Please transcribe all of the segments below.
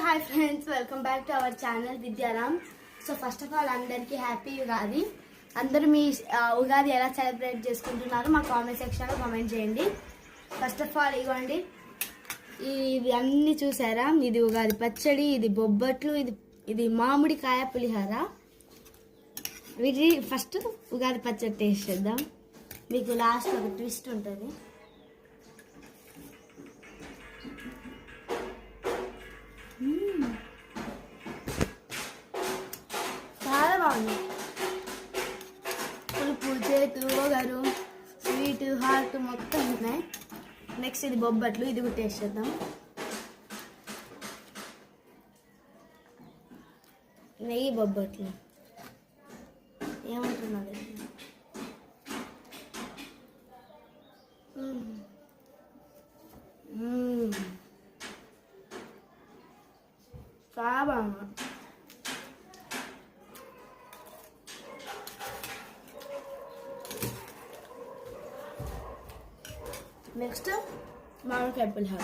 Hi friends, welcome back to our channel Vidyaram. So first of all అందరికీ happy Ugadi. అందరూ మీ ఉగాది ఎలా సెలబ్రేట్ చేసుకుంటున్నారో మా కామెంట్ సెక్షన్లో కామెంట్ చేయండి. ఫస్ట్ ఆఫ్ ఆల్ ఇవ్వండి, ఇది అన్నీ చూసారా? ఇది ఉగాది పచ్చడి, ఇది బొబ్బట్లు, ఇది మామిడికాయ పులిహోర. వీటి ఫస్ట్ ఉగాది పచ్చడి టేస్ట్ చేద్దాం. మీకు లాస్ట్ ఒక ట్విస్ట్ ఉంటుంది. చాలా బాగుంది. పులుపు, చేతు, వగరు, స్వీట్, హాట్ మొత్తం ఉన్నాయి. నెక్స్ట్ ఇది బొబ్బట్లు, ఇది కూడా టేస్ట్ చేద్దాం. నెయ్యి బొబ్బట్లు ఏమంటున్నది? చాలా బాగుంది. నెక్స్ట్ మామిడికాయ పులిహోర.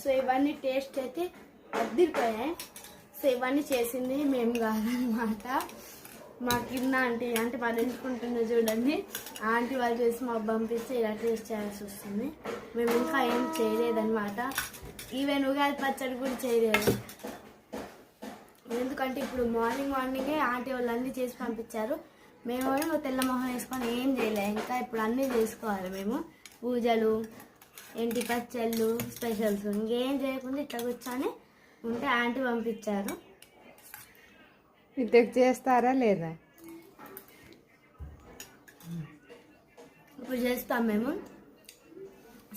సో ఇవన్నీ టేస్ట్ అయితే అద్దరిపోయాయి. సో ఇవన్నీ చేసింది మేము కాదనమాట, మా కింద ఆంటీ వాళ్ళు ఎంచుకుంటుందో చూడండి. ఆంటీ వాళ్ళు చేసి మాకు పంపిస్తే ఇలా టేస్ట్ చేయాల్సి వస్తుంది. మేము ఇంకా ఏం చేయలేదన్నమాట. ఈవెన్ ఉగాది పచ్చడి కూడా చేయలేదు, ఎందుకంటే ఇప్పుడు మార్నింగే ఆంటీ వాళ్ళు అన్నీ చేసి పంపించారు. మేము తెల్ల మొహం వేసుకొని ఏం చేయలేదు. ఇంకా ఇప్పుడు అన్నీ చేసుకోవాలి మేము. పూజలు ఏంటి, పచ్చళ్ళు, స్పెషల్స్ ఇంకేం చేయకుండా ఇట్లా కూర్చొని ఉంటే ఆంటీ పంపించారు. ఇంతకు చేస్తారా లేదా? ఇప్పుడు చేస్తాం మేము.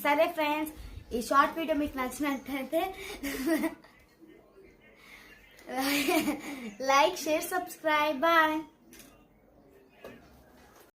సరే ఫ్రెండ్స్, ఈ షార్ట్ వీడియో మీకు నచ్చినట్టయితే లైక్, షేర్, సబ్స్క్రైబ్. బాయ్.